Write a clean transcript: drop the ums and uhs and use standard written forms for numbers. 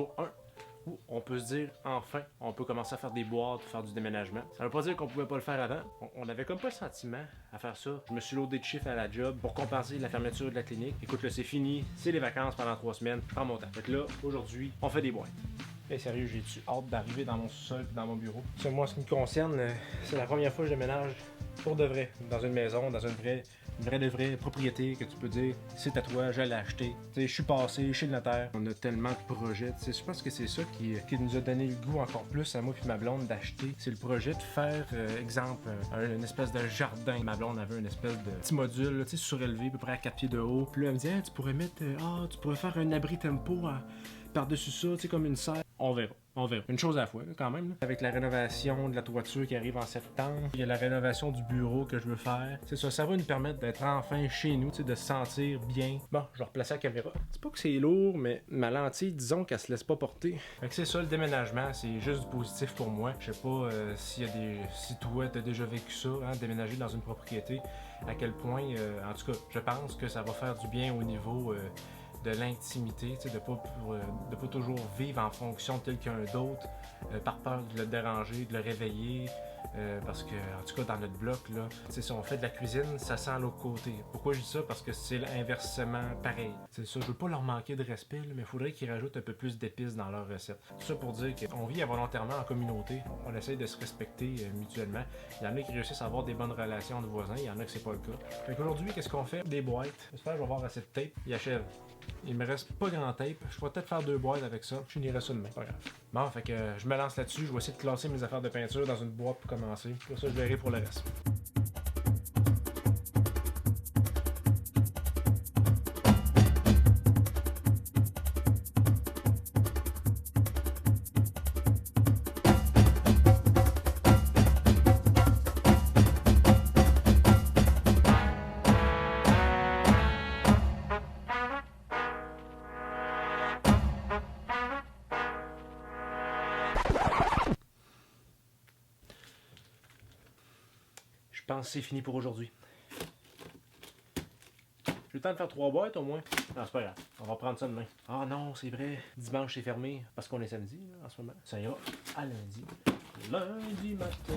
jour 1 où on peut se dire enfin, on peut commencer à faire des boîtes, faire du déménagement. Ça veut pas dire qu'on pouvait pas le faire avant. On avait comme pas le sentiment à faire ça. Je me suis loadé de chiffres à la job pour compenser la fermeture de la clinique. Écoute, là, c'est fini. C'est les vacances pendant 3 semaines. Je prends mon temps. Fait que là, aujourd'hui, on fait des boîtes. Hey, sérieux, j'ai-tu hâte d'arriver dans mon sous-sol et dans mon bureau? Ça, moi, ce qui me concerne, c'est la première fois que je déménage pour de vrai, dans une maison, dans une vraie propriété que tu peux dire, c'est à toi, je l'ai acheté. Tu sais, je suis passé chez le notaire. On a tellement de projets. Tu sais, je pense que c'est ça qui nous a donné le goût encore plus à moi et ma blonde d'acheter. C'est le projet de faire, exemple, une espèce de jardin. Ma blonde avait une espèce de petit module, tu sais, surélevé, à peu près à 4 pieds de haut. Puis là, elle me dit, hey, tu pourrais faire un abri tempo par-dessus ça, tu sais, comme une serre. On verra. Une chose à la fois, là, quand même. Là. Avec la rénovation de la toiture qui arrive en septembre, il y a la rénovation du bureau que je veux faire. C'est ça va nous permettre d'être enfin chez nous, de se sentir bien. Bon, je vais replacer la caméra. C'est pas que c'est lourd, mais ma lentille, disons qu'elle se laisse pas porter. Fait que c'est ça, le déménagement, c'est juste du positif pour moi. Je sais pas si toi, t'as déjà vécu ça, hein, déménager dans une propriété, à quel point, en tout cas, je pense que ça va faire du bien au niveau... de l'intimité, de pas toujours vivre en fonction de quelqu'un d'autre, par peur de le déranger, de le réveiller, parce que, en tout cas, dans notre bloc, là, si on fait de la cuisine, ça sent l'autre côté. Pourquoi je dis ça? Parce que c'est inversement pareil. C'est ça, je veux pas leur manquer de respect, là, mais il faudrait qu'ils rajoutent un peu plus d'épices dans leur recette. Tout ça pour dire qu'on vit involontairement en communauté, on essaye de se respecter mutuellement. Il y en a qui réussissent à avoir des bonnes relations entre voisins, il y en a que c'est pas le cas. Fait qu'aujourd'hui, qu'est-ce qu'on fait? Des boîtes. J'espère que je vais avoir assez de tape. Il achève. Il me reste pas grand tape. Je pourrais peut-être faire 2 boîtes avec ça. Je finirai ça demain. Pas grave. Bon, fait que je me lance là-dessus. Je vais essayer de classer mes affaires de peinture dans une boîte pour commencer. Pour ça, je verrai pour le reste. Je pense que c'est fini pour aujourd'hui. J'ai le temps de faire 3 boîtes au moins. Non, c'est pas grave. On va prendre ça demain. Ah non, c'est vrai. Dimanche, c'est fermé parce qu'on est samedi là, en ce moment. Ça ira à lundi. Lundi matin.